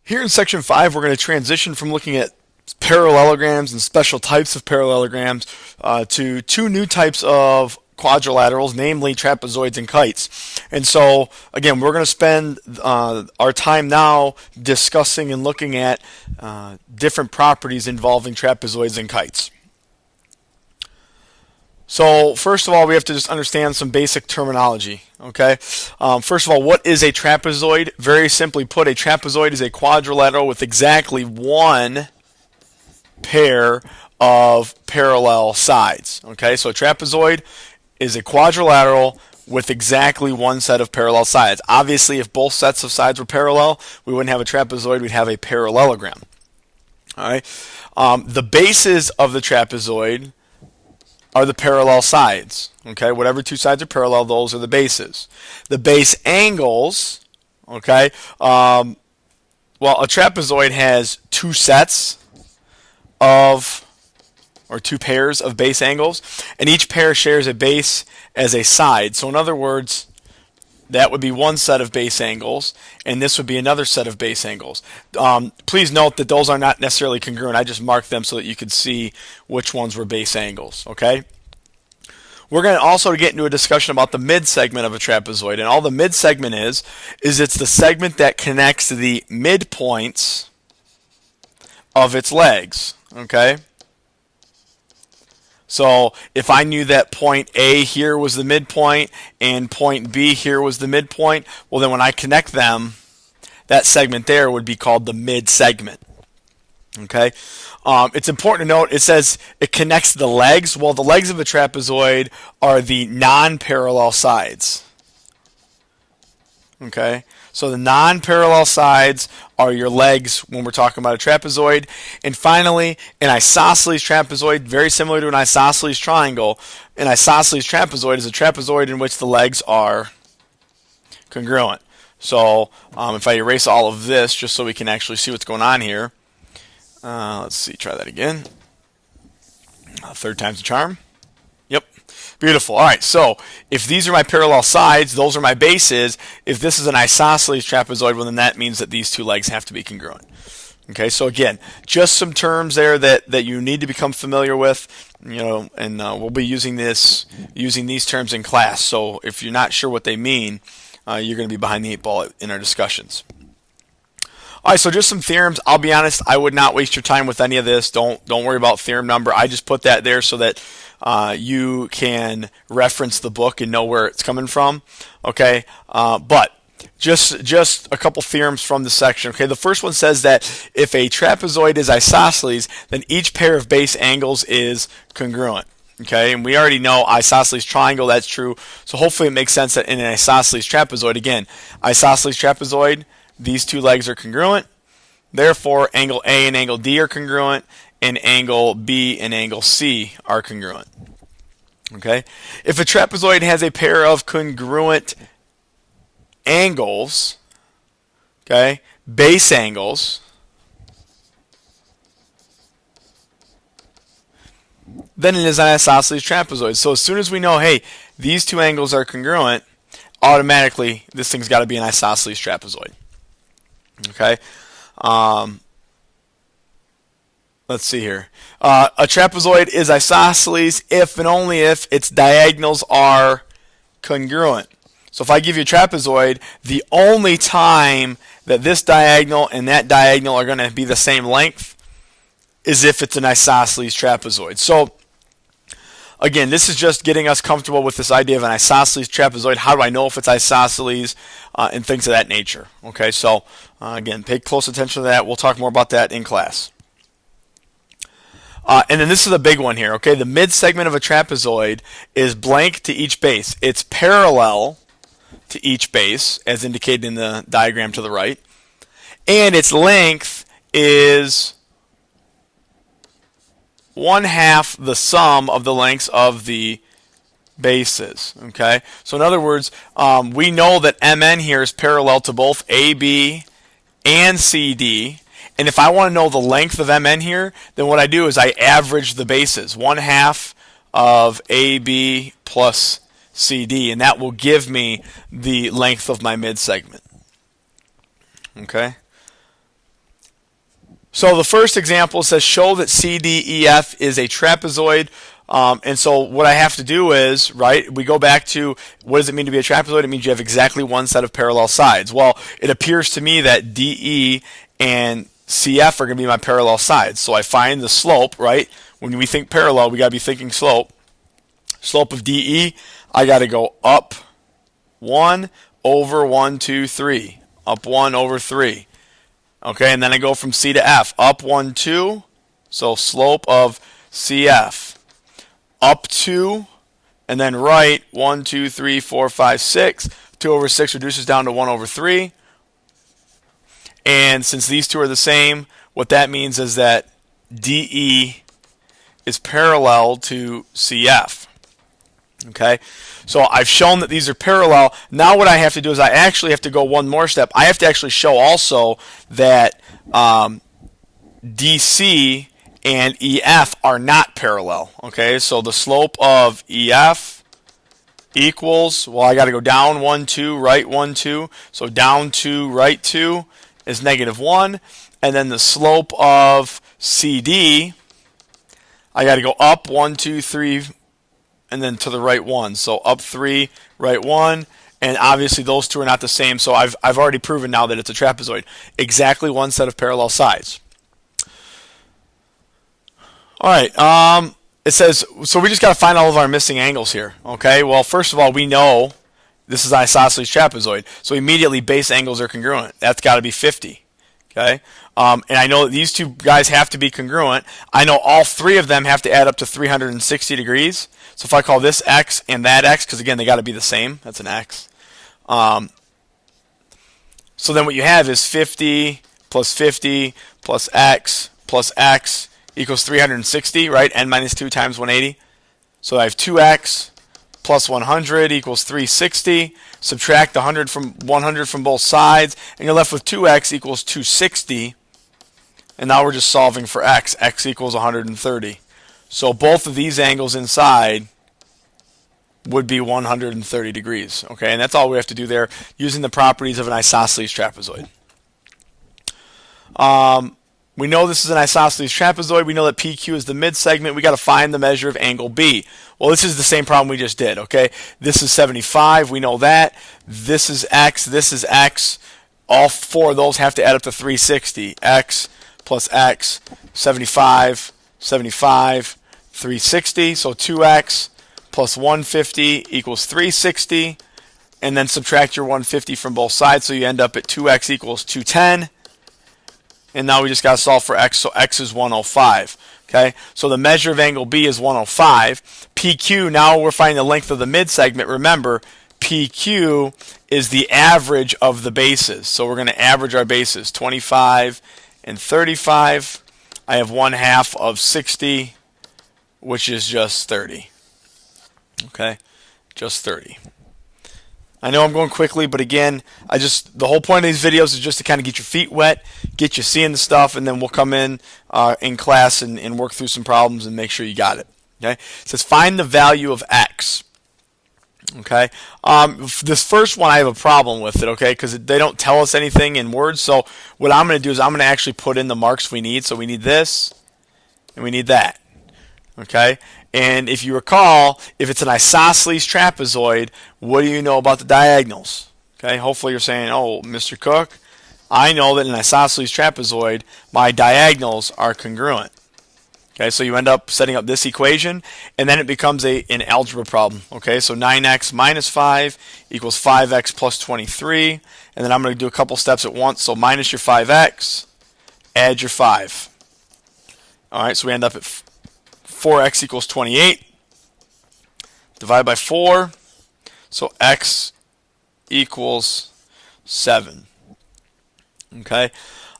Here in section 5, we're going to transition from looking at parallelograms and special types of parallelograms to two new types of quadrilaterals, namely trapezoids and kites. And so, again, we're going to spend our time now discussing and looking at different properties involving trapezoids and kites. So first of all, we have to just understand some basic terminology. Okay. First of all, what is a trapezoid? Very simply put, a trapezoid is a quadrilateral with exactly one pair of parallel sides. Okay, so a trapezoid is a quadrilateral with exactly one set of parallel sides. Obviously, if both sets of sides were parallel, we wouldn't have a trapezoid, we'd have a parallelogram. All right. The bases of the trapezoid are the parallel sides. Okay, whatever two sides are parallel, those are the bases. The base angles, okay, well, a trapezoid has two sets of, or two pairs of base angles, and each pair shares a base as a side. So in other words, that would be one set of base angles, and this would be another set of base angles. Please note that those are not necessarily congruent. I just marked them so that you could see which ones were base angles. Okay. We're going to also get into a discussion about the mid-segment of a trapezoid, and all the mid-segment is it's the segment that connects the midpoints of its legs. Okay. So if I knew that point A here was the midpoint and point B here was the midpoint, well then when I connect them, that segment there would be called the mid-segment. Okay. It's important to note it says it connects the legs. Well, the legs of a trapezoid are the non-parallel sides. Okay. So the non-parallel sides are your legs when we're talking about a trapezoid. And finally, an isosceles trapezoid, very similar to an isosceles triangle. An isosceles trapezoid is a trapezoid in which the legs are congruent. So if I erase all of this just so we can actually see what's going on here. Let's see, try that again. Third time's the charm. Yep. Beautiful. All right, so if these are my parallel sides, those are my bases. If this is an isosceles trapezoid, well, then that means that these two legs have to be congruent. Okay, so again, just some terms there that you need to become familiar with, and we'll be using these terms in class. So if you're not sure what they mean, you're going to be behind the eight ball in our discussions. All right, so just some theorems. I'll be honest, I would not waste your time with any of this. Don't worry about theorem number. I just put that there so that you can reference the book and know where it's coming from. Okay, but just a couple theorems from the section. Okay, the first one says that if a trapezoid is isosceles, then each pair of base angles is congruent. Okay, and we already know isosceles triangle, that's true. So hopefully it makes sense that in an isosceles trapezoid, again, isosceles trapezoid, these two legs are congruent. Therefore, angle A and angle D are congruent, and angle B and angle C are congruent. Okay? If a trapezoid has a pair of congruent angles, okay, base angles, then it is an isosceles trapezoid. So as soon as we know, hey, these two angles are congruent, automatically this thing's got to be an isosceles trapezoid. Okay, let's see here. A trapezoid is isosceles if and only if its diagonals are congruent. So if I give you a trapezoid, the only time that this diagonal and that diagonal are going to be the same length is if it's an isosceles trapezoid. So again, this is just getting us comfortable with this idea of an isosceles trapezoid. How do I know if it's isosceles and things of that nature? Okay, so again, pay close attention to that. We'll talk more about that in class. And then this is a big one here. Okay, the mid-segment of a trapezoid is blank to each base. It's parallel to each base, as indicated in the diagram to the right. And its length is 1/2 the sum of the lengths of the bases. Okay, so in other words, we know that MN here is parallel to both AB and CD, and if I want to know the length of MN here, then what I do is I average the bases, 1/2 of AB plus CD, and that will give me the length of my mid-segment. Okay. So the first example says show that CDEF is a trapezoid. And so what I have to do is, right, we go back to what does it mean to be a trapezoid? It means you have exactly one set of parallel sides. Well, it appears to me that DE and CF are going to be my parallel sides. So I find the slope, right? When we think parallel, we got to be thinking slope. Slope of DE, I got to go up 1 over 1, 2, 3. Up 1 over 3. Okay, and then I go from C to F. Up 1, 2. So slope of CF. Up 2, and then right 1, 2, 3, 4, 5, 6. 2 over 6 reduces down to 1 over 3. And since these two are the same, what that means is that DE is parallel to CF. Okay, so I've shown that these are parallel. Now what I have to do is I actually have to go one more step. I have to actually show also that DC and EF are not parallel. Okay, so the slope of EF equals, well, I got to go down 1, 2, right 1, 2. So down 2, right 2 is -1. And then the slope of CD, I got to go up 1, 2, 3, and then to the right 1. So up 3, right 1. And obviously those two are not the same. So I've already proven now that it's a trapezoid. Exactly one set of parallel sides. All right, it says, so we just got to find all of our missing angles here, okay? Well, first of all, we know this is isosceles trapezoid, so immediately base angles are congruent. That's got to be 50, okay? And I know that these two guys have to be congruent. I know all three of them have to add up to 360 degrees. So if I call this x and that x, because again, they got to be the same, that's an x. So then what you have is 50 plus x equals 360, right? N minus 2 times 180. So I have 2x plus 100 equals 360. Subtract the 100 from both sides, and you're left with 2x equals 260. And now we're just solving for x. X equals 130. So both of these angles inside would be 130 degrees. Okay, and that's all we have to do there using the properties of an isosceles trapezoid. We know this is an isosceles trapezoid. We know that PQ is the mid-segment. We got to find the measure of angle B. Well, this is the same problem we just did, okay? This is 75. We know that. This is x. This is x. All four of those have to add up to 360. X plus x, 75, 75, 360. So 2x plus 150 equals 360. And then subtract your 150 from both sides, so you end up at 2x equals 210. And now we just got to solve for x, so x is 105. Okay, so the measure of angle B is 105. PQ, now we're finding the length of the mid-segment. Remember, PQ is the average of the bases. So we're going to average our bases, 25 and 35. I have 1/2 of 60, which is just 30. Okay, just 30. I know I'm going quickly, but again, the whole point of these videos is just to kind of get your feet wet, get you seeing the stuff, and then we'll come in class and work through some problems and make sure you got it. Okay, it says find the value of x. Okay, this first one I have a problem with it. Okay, because they don't tell us anything in words. So what I'm going to do is I'm going to actually put in the marks we need. So we need this, and we need that. Okay, and if you recall, if it's an isosceles trapezoid, what do you know about the diagonals? Okay, hopefully you're saying, oh, Mr. Cook, I know that in an isosceles trapezoid, my diagonals are congruent. Okay, so you end up setting up this equation, and then it becomes an algebra problem. Okay, so 9x minus 5 equals 5x plus 23, and then I'm going to do a couple steps at once. So minus your 5x, add your 5. All right, so we end up at 4x equals 28. Divide by 4. So x equals 7. Okay.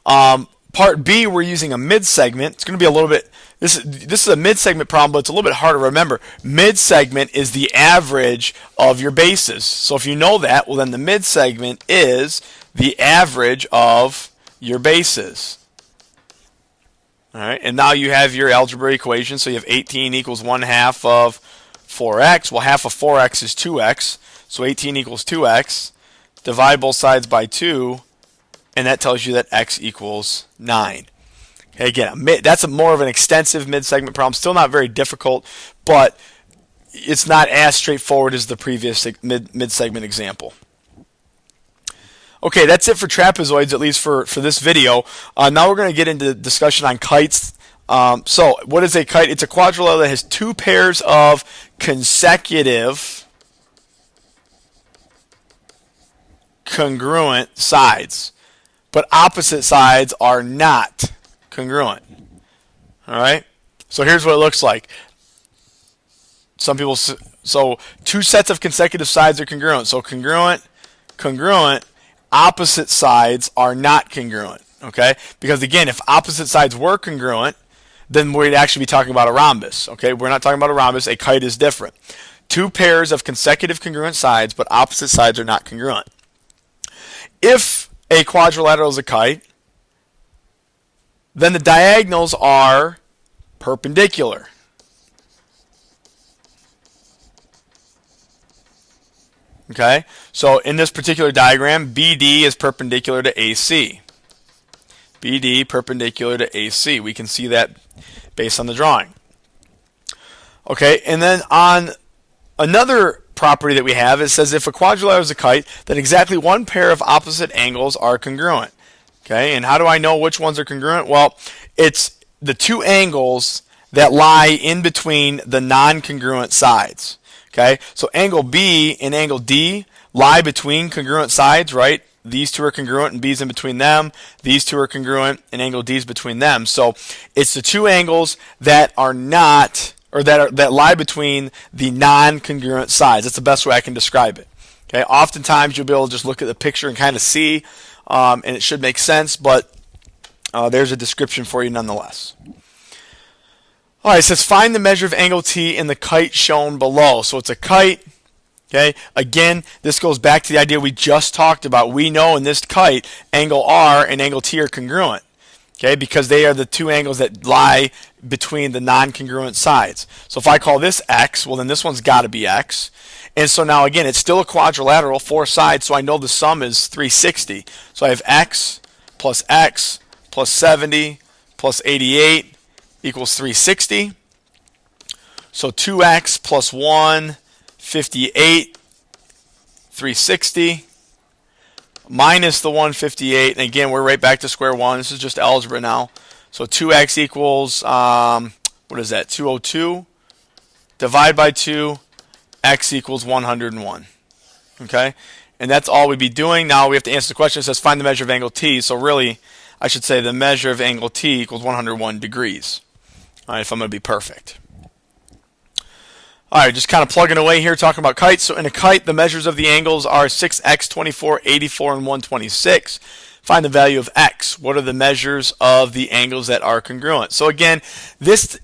Part B, we're using a mid-segment. It's going to be a little bit, this is a mid-segment problem, but it's a little bit harder to remember. Mid-segment is the average of your bases. So if you know that, well then the mid-segment is the average of your bases. All right, and now you have your algebra equation. So you have 18 equals 1/2 of 4x. Well, half of 4x is 2x. So 18 equals 2x. Divide both sides by 2, and that tells you that x equals 9. Okay, again, that's more of an extensive mid-segment problem. Still not very difficult, but it's not as straightforward as the previous mid-segment example. Okay, that's it for trapezoids, at least for this video. Now we're going to get into discussion on kites. So what is a kite? It's a quadrilateral that has two pairs of consecutive congruent sides, but opposite sides are not congruent. All right? So here's what it looks like. So two sets of consecutive sides are congruent. So congruent, congruent, opposite sides are not congruent. Okay? Because again, if opposite sides were congruent, then we'd actually be talking about a rhombus. Okay? We're not talking about a rhombus. A kite is different. Two pairs of consecutive congruent sides, but opposite sides are not congruent. If a quadrilateral is a kite, then the diagonals are perpendicular. Okay? So in this particular diagram, BD is perpendicular to AC. BD perpendicular to AC. We can see that based on the drawing. Okay, and then on another property that we have, it says if a quadrilateral is a kite, then exactly one pair of opposite angles are congruent. Okay, and how do I know which ones are congruent? Well, it's the two angles that lie in between the non-congruent sides. Okay, so angle B and angle D lie between congruent sides, right? These two are congruent and B's in between them. These two are congruent and angle D is between them. So it's the two angles that are not, or that lie between the non-congruent sides. That's the best way I can describe it. Okay, oftentimes you'll be able to just look at the picture and kind of see, and it should make sense, but there's a description for you nonetheless. All right, it says find the measure of angle T in the kite shown below. So it's a kite. Okay, again, this goes back to the idea we just talked about. We know in this kite, angle R and angle T are congruent. Okay, because they are the two angles that lie between the non-congruent sides. So if I call this X, well then this one's got to be X. And so now again, it's still a quadrilateral, four sides, so I know the sum is 360. So I have X plus 70 plus 88 equals 360. So 2X plus 1, 58, 360, minus the 158, and again, we're right back to square one. This is just algebra now. So 2X equals, what is that, 202? Divide by 2, X equals 101. Okay? And that's all we'd be doing. Now we have to answer the question. It says find the measure of angle T. So really, I should say the measure of angle T equals 101 degrees. All right, if I'm going to be perfect. All right, just kind of plugging away here, talking about kites. So in a kite, the measures of the angles are 6x, 24, 84, and 126. Find the value of x. What are the measures of the angles that are congruent? So again, this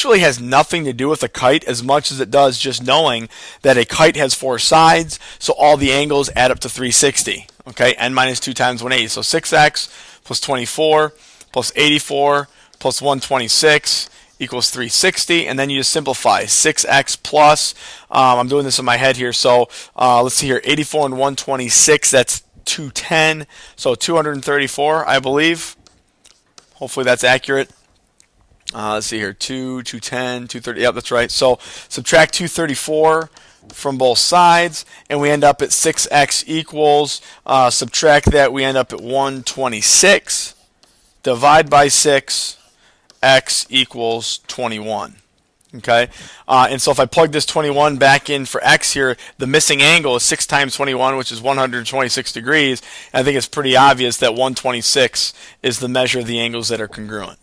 really has nothing to do with a kite as much as it does just knowing that a kite has four sides, so all the angles add up to 360. Okay, n minus 2 times 180. So 6x plus 24 plus 84 plus 126 equals 360, and then you just simplify 6x plus, I'm doing this in my head here, so let's see here, 84 and 126, that's 210, so 234, I believe. Hopefully that's accurate. Let's see here, 210, 230, yep, that's right. So subtract 234 from both sides, and we end up at 6x equals, subtract that, we end up at 126, divide by 6, x equals 21. Okay, and so if I plug this 21 back in for x here, the missing angle is 6 times 21, which is 126 degrees. And I think it's pretty obvious that 126 is the measure of the angles that are congruent.